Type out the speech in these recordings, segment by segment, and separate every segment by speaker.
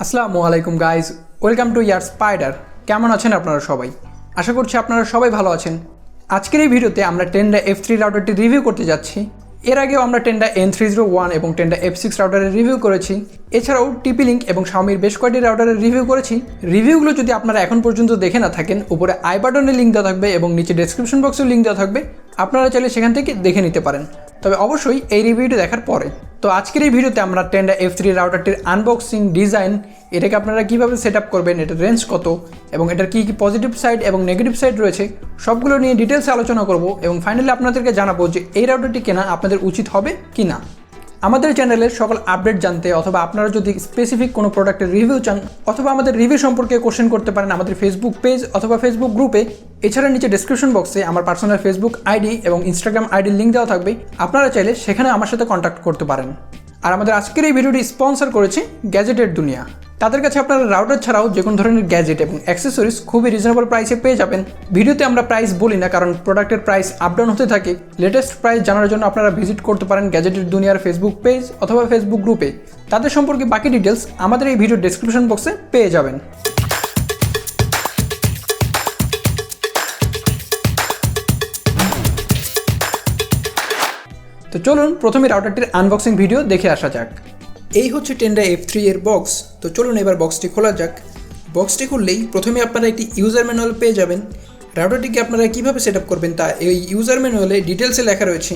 Speaker 1: আসসালামু আলাইকুম guys, welcome to ARSpider। কেমন আছেন আপনারা সবাই? আশা করছি আপনারা সবাই ভালো আছেন। আজকের এই ভিডিওতে আমরা টেন্ডা F3 রাউটারটি রিভিউ করতে যাচ্ছি। এর আগেও আমরা টেন্ডা N301 এবং টেন্ডা F6 রাউটারের রিভিউ করেছি। এছাড়াও TP-Link এবং Xiaomiর বেশ কয়েকটি রাউটারের রিভিউ করেছি। রিভিউগুলো যদি আপনারা এখন পর্যন্ত দেখে না থাকেন, উপরে আই বাটনে লিঙ্ক দেওয়া থাকবে এবং নিচে ডেসক্রিপশন বক্সেও লিঙ্ক দেওয়া থাকবে, আপনারা চাইলে সেখান থেকে দেখে নিতে পারেন, তবে অবশ্যই এই রিভিউটি দেখার পরে। তো আজকের এই ভিডিওতে আমরা টেন্ডা F3 রাউটারটির আনবক্সিং, ডিজাইন, এটাকে আপনারা কীভাবে সেট আপ করবেন, এটার রেঞ্জ কত এবং এটার কী কী পজিটিভ সাইড এবং নেগেটিভ সাইড রয়েছে, সবগুলো নিয়ে ডিটেলসে আলোচনা করব এবং ফাইনালি আপনাদেরকে জানাবো যে এই রাউটারটি কেনা আপনাদের উচিত হবে কি না। আমাদের চ্যানেলের সকল আপডেট জানতে অথবা আপনারা যদি স্পেসিফিক কোনো প্রোডাক্টের রিভিউ চান অথবা আমাদের রিভিউ সম্পর্কে কোশ্চেন করতে পারেন আমাদের ফেসবুক পেজ অথবা ফেসবুক গ্রুপে। এছাড়া নিচে ডেসক্রিপশন বক্সে আমার পার্সোনাল ফেসবুক আইডি এবং ইনস্টাগ্রাম আইডির লিঙ্ক দেওয়া থাকবে, আপনারা চাইলে সেখানে আমার সাথে কন্ট্যাক্ট করতে পারেন। আর আমাদের আজকের এই ভিডিওটি স্পন্সর করেছে গ্যাজেটের দুনিয়া। তাদের কাছে আপনারা রাউটার ছাড়াও যে কোনো ধরনের গ্যাজেট এবং অ্যাক্সেসরিজ খুবই রিজনেবল প্রাইসে পেয়ে যাবেন। ভিডিওতে আমরা প্রাইস বলি না, কারণ প্রোডাক্টের প্রাইস আপ ডাউন হতে থাকে। লেটেস্ট প্রাইস জানার জন্য আপনারা ভিজিট করতে পারেন গ্যাজেটের দুনিয়ার ফেসবুক পেজ অথবা ফেসবুক গ্রুপে। তাদের সম্পর্কে বাকি ডিটেলস আমাদের এই ভিডিওর ডেসক্রিপশন বক্সে পেয়ে যাবেন। তো চলুন প্রথমে রাউটারটির আনবক্সিং ভিডিও দেখে আসা যাক। এই হচ্ছে টেন্ডা F3 এর বক্স। তো চলুন এবার বক্সটি খোলা যাক। বক্সটি খুললেই প্রথমে আপনারা একটি ইউজার ম্যানুয়াল পেয়ে যাবেন। রাউটারটিকে আপনারা কীভাবে সেট আপ করবেন তা এই ইউজার ম্যানুয়ালে ডিটেলসে লেখা রয়েছে।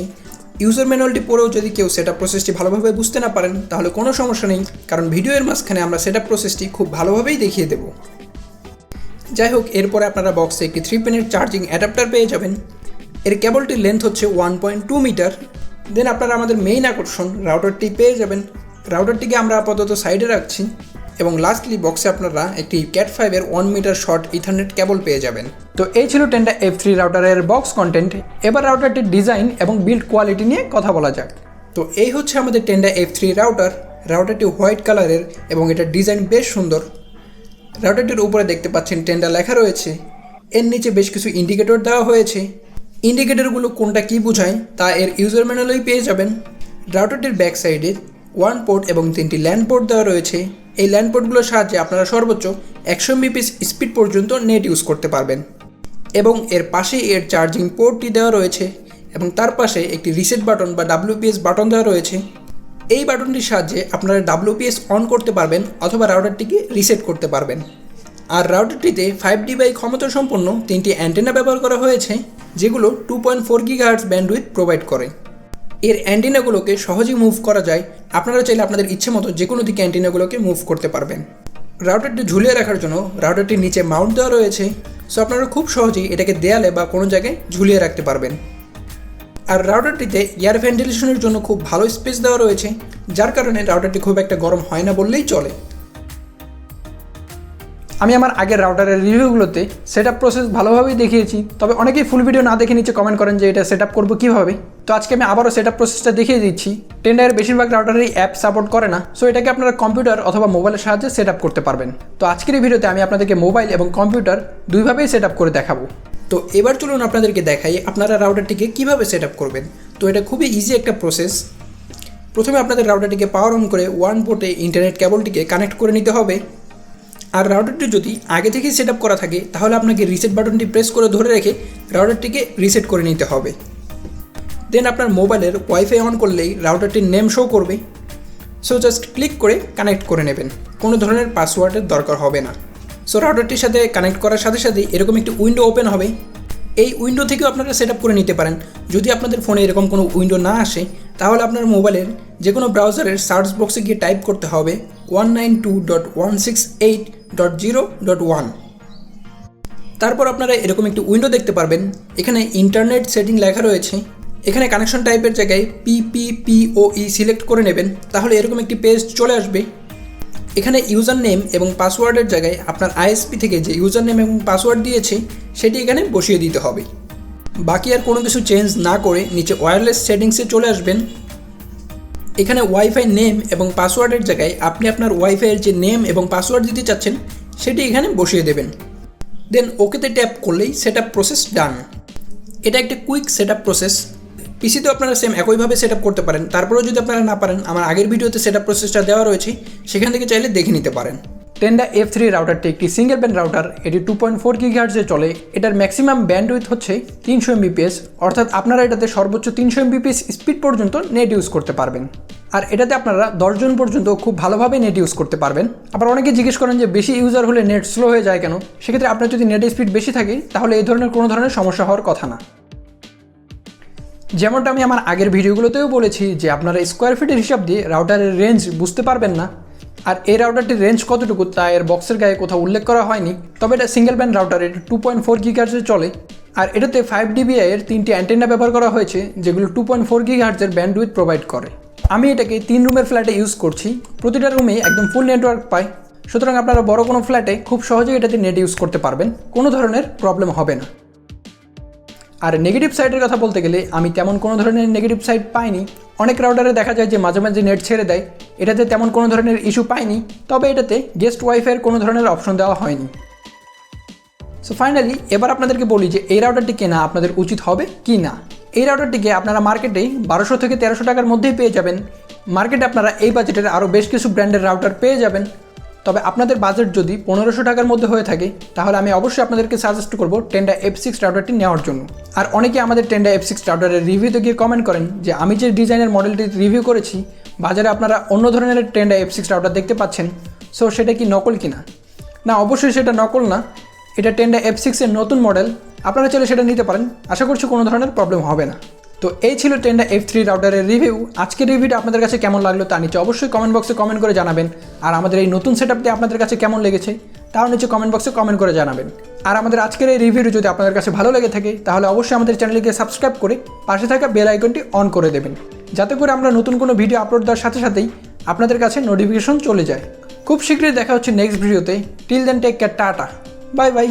Speaker 1: ইউজার ম্যানুয়ালটি পড়েও যদি কেউ সেট আপ প্রসেসটি ভালোভাবে বুঝতে না পারেন তাহলে কোনো সমস্যা নেই, কারণ ভিডিওর মাঝখানে আমরা সেট আপ প্রসেসটি খুব ভালোভাবেই দেখিয়ে দেব। যাই হোক, এরপরে আপনারা বক্সে একটি 3 পিনের চার্জিং অ্যাডাপ্টার পেয়ে যাবেন। এর কেবলটির লেন্থ হচ্ছে 1.2 মিটার। দেন আপনারা আমাদের মেইন আকর্ষণ রাউটারটি পেয়ে যাবেন। রাউটারটিকে আমরা আপাতত সাইডে রাখছি এবং লাস্টলি বক্সে আপনারা একটি ক্যাট 5 এর 1 মিটার শর্ট ইথারনেট কেবল পেয়ে যাবেন। তো এই ছিল টেন্ডা F3 রাউটারের বক্স কন্টেন্ট। এবার রাউটারটির ডিজাইন এবং বিল্ড কোয়ালিটি নিয়ে কথা বলা যাক। তো এই হচ্ছে আমাদের টেন্ডা F3 রাউটার। রাউটারটি হোয়াইট কালারের এবং এটার ডিজাইন বেশ সুন্দর। রাউটারটির উপরে দেখতে পাচ্ছেন টেন্ডা লেখা রয়েছে। এর নিচে বেশ কিছু ইন্ডিকেটর দেওয়া হয়েছে। ইন্ডিকেটরগুলো কোনটা কী বোঝায় তা এর ইউজার ম্যানুয়ালেই পেয়ে যাবেন। রাউটারটির ব্যাক সাইডে 1 পোর্ট এবং 3টি ল্যান্ড পোর্ট দেওয়া রয়েছে। এই ল্যান্ড পোর্টগুলোর সাহায্যে আপনারা সর্বোচ্চ 100 mbps স্পিড পর্যন্ত নেট ইউজ করতে পারবেন। এবং এর পাশেই এর চার্জিং পোর্টটি দেওয়া রয়েছে এবং তার পাশে একটি রিসেট বাটন বা WPS বাটন দেওয়া রয়েছে। এই বাটনটির সাহায্যে আপনারা WPS অন করতে পারবেন অথবা রাউটারটিকে রিসেট করতে পারবেন। আর রাউটারটিতে 5dB ক্ষমতা সম্পন্ন 3টি অ্যান্টেনা ব্যবহার করা হয়েছে, যেগুলো 2.4 GHz ব্যান্ডউইথ প্রোভাইড করে। এর অ্যান্টেনাগুলোকে সহজেই মুভ করা যায়। আপনারা চাইলে আপনাদের ইচ্ছে মতো যে কোনো দিকে অ্যান্টেনাগুলোকে মুভ করতে পারবেন। রাউটারটি ঝুলিয়ে রাখার জন্য রাউটারটির নিচে মাউন্ট দেওয়া রয়েছে, সো আপনারা খুব সহজেই এটাকে দেয়ালে বা কোনো জায়গায় ঝুলিয়ে রাখতে পারবেন। আর রাউটারটিতে এয়ার ভেন্টিলেশনের জন্য খুব ভালো স্পেস দেওয়া রয়েছে, যার কারণে রাউটারটি খুব একটা গরম হয় না বললেই চলে। আমি আমার আগের রাউটারের রিভিউগুলোতে সেট আপ প্রসেস ভালোভাবেই দেখিয়েছি, তবে অনেকেই ফুল ভিডিও না দেখে নিচে কমেন্ট করেন যে এটা সেট আপ করবো কীভাবে। তো আজকে আমি আবারও সেট আপ প্রসেসটা দেখিয়ে দিচ্ছি। টেন্ডার বেশিরভাগ রাউটারেরই অ্যাপ সাপোর্ট করে না, সো এটাকে আপনারা কম্পিউটার অথবা মোবাইলের সাহায্যে সেট আপ করতে পারবেন। তো আজকের এই ভিডিওতে আমি আপনাদেরকে মোবাইল এবং কম্পিউটার দুইভাবেই সেট আপ করে দেখাবো। তো এবার চলুন আপনাদেরকে দেখাই আপনারা রাউটারটিকে কীভাবে সেট আপ করবেন। তো এটা খুবই ইজি একটা প্রসেস। প্রথমে আপনাদের রাউটারটিকে পাওয়ার অন করে 1 পোর্টে ইন্টারনেট কেবলটিকে কানেক্ট করে নিতে হবে। আর রাউটারটি যদি আগে থেকেই সেট আপ করা থাকে তাহলে আপনাকে রিসেট বাটনটি প্রেস করে ধরে রেখে রাউটারটিকে রিসেট করে নিতে হবে। দেন আপনার মোবাইলের ওয়াইফাই অন করলেই রাউটারটির নেম শো করবে, সো জাস্ট ক্লিক করে কানেক্ট করে নেবেন। কোনো ধরনের পাসওয়ার্ডের দরকার হবে না। সো রাউটারটির সাথে কানেক্ট করার সাথে সাথেই এরকম একটি উইন্ডো ওপেন হবে। এই উইন্ডো থেকেও আপনারা সেট আপ করে নিতে পারেন। যদি আপনাদের ফোনে এরকম কোনো উইন্ডো না আসে তাহলে আপনার মোবাইলের যে কোনো ব্রাউজারের সার্চ বক্সে গিয়ে টাইপ করতে হবে 192.168.0.1। তারপর আপনারা এরকম একটি উইন্ডো দেখতে পারবেন। এখানে ইন্টারনেট সেটিং লেখা রয়েছে। এখানে কানেকশন টাইপের জায়গায় PPPoE সিলেক্ট করে নেবেন, তাহলে এরকম একটি পেজ চলে আসবে। এখানে ইউজার নেম এবং পাসওয়ার্ডের জায়গায় আপনার ISP থেকে যে ইউজার নেম এবং পাসওয়ার্ড দিয়েছে সেটি এখানে বসিয়ে দিতে হবে। বাকি আর কোনো কিছু চেঞ্জ না করে নিচে ওয়্যারলেস সেটিংসে চলে আসবেন। এখানে ওয়াইফাই নেম এবং পাসওয়ার্ডের জায়গায় আপনি আপনার ওয়াইফাইয়ের যে নেম এবং পাসওয়ার্ড দিতে চাচ্ছেন সেটি এখানে বসিয়ে দেবেন। দেন ওকেতে ট্যাপ করলেই সেট আপ প্রসেস ডান। এটা একটা কুইক সেট আপ প্রসেস। পিসিতেও আপনারা সেম একইভাবে সেট আপ করতে পারেন। তারপরেও যদি আপনারা না পারেন, আমার আগের ভিডিওতে সেট আপ প্রসেসটা দেওয়া রয়েছে, সেখান থেকে চাইলে দেখে নিতে পারেন। টেন্ডা F3 রাউটারটি একটি সিঙ্গেল ব্যান্ড রাউটার। এটি 2.4 GHz চলে। এটার ম্যাক্সিমাম ব্যান্ডউইথ হচ্ছে 300 Mbps, অর্থাৎ আপনারা এটাতে সর্বোচ্চ 300 Mbps স্পিড পর্যন্ত নেট ইউজ করতে পারবেন। আর এটাতে আপনারা 10 জন পর্যন্ত খুব ভালোভাবে নেট ইউজ করতে পারবেন। আবার অনেকে জিজ্ঞেস করেন যে বেশি ইউজার হলে নেট স্লো হয়ে যায় কেন? সেক্ষেত্রে আপনার যদি নেট স্পিড বেশি থাকে তাহলে এই ধরনের কোনো ধরনের সমস্যা হওয়ার কথা না। যেমনটা আমি আমার আগের ভিডিওগুলোতেও বলেছি যে আপনারা স্কোয়ার ফিটের হিসাব দিয়ে রাউটারের রেঞ্জ বুঝতে পারবেন না। আর এই রাউটারটির রেঞ্জ কতটুকু তা এর বক্সের গায়ে কোথাও উল্লেখ করা হয়নি, তবে এটা সিঙ্গেল ব্যান্ড রাউটার। এটা 2.4 GHz চলে। আর এটাতে 5 dBi এর 3টি অ্যান্টেনা ব্যবহার করা হয়েছে, যেগুলো 2.4 GHz এর ব্যান্ডউইথ প্রোভাইড করে। আমি এটাকে 3 রুমের ফ্ল্যাটে ইউজ করছি। প্রতিটা রুমেই একদম ফুল নেটওয়ার্ক পায়, সুতরাং আপনারা বড় কোনো ফ্ল্যাটে খুব সহজেই এটাতে নেট ইউজ করতে পারবেন, কোনো ধরনের প্রবলেম হবে না। আর নেগেটিভ সাইডের কথা বলতে গেলে আমি তেমন কোনো ধরনের নেগেটিভ সাইড পাইনি। অনেক রাউটারে দেখা যায় যে মাঝে মাঝে নেট ছেড়ে দেয়, এটাতে তেমন কোনো ধরনের ইস্যু পাইনি। তবে এটাতে গেস্ট ওয়াইফাইয়ের কোনো ধরনের অপশন দেওয়া হয়নি। সো ফাইনালি এবার আপনাদেরকে বলি যে এই রাউটারটি কেনা আপনাদের উচিত হবে কি না। এই রাউটারটিকে আপনারা মার্কেটে 1200 থেকে 1300 টাকার মধ্যেই পেয়ে যাবেন। মার্কেটে আপনারা এই বাজেটের আরও বেশ কিছু ব্র্যান্ডের রাউটার পেয়ে যাবেন। তবে আপনাদের বাজেট যদি 1500 টাকার মধ্যে হয়ে থাকে তাহলে আমি অবশ্যই আপনাদেরকে সাজেস্ট করব টেন্ডা F6 রাউটারটি নেওয়ার জন্য। আর অনেকে আমাদের টেন্ডা F6 রাউটারের রিভিউতে গিয়ে কমেন্ট করেন যে আমি যে ডিজাইনের মডেলটি রিভিউ করেছি বাজারে আপনারা অন্য ধরনের টেন্ডা F6 রাউটার দেখতে পাচ্ছেন, সো সেটা কি নকল কিনা? না, অবশ্যই সেটা নকল না। এটা টেন্ডা F6 এর নতুন মডেল। আপনারা চাইলে সেটা নিতে পারেন, আশা করছি কোনো ধরনের প্রবলেম হবে না। তো এই ছিল টেন্ডা F3 রাউটারের রিভিউ। আজকের রিভিউটা আপনাদের কাছে কেমন লাগলো তা নিচে অবশ্যই কমেন্ট বক্সে কমেন্ট করে জানাবেন। আর আমাদের এই নতুন সেটআপটি আপনাদের কাছে কেমন লেগেছে তাও নিচে কমেন্ট বক্সে কমেন্ট করে জানাবেন। আর আমাদের আজকের এই রিভিউটি যদি আপনাদের কাছে ভালো লেগে থাকে তাহলে অবশ্যই আমাদের চ্যানেলকে সাবস্ক্রাইব করে পাশে থাকা বেল আইকনটি অন করে দেবেন, যাতে করে আমরা নতুন কোনো ভিডিও আপলোড দেওয়ার সাথে সাথেই আপনাদের কাছে নোটিফিকেশন চলে যায়। খুব শীঘ্রই দেখা হচ্ছে নেক্সট ভিডিওতে। Till then take care, tata, bye by.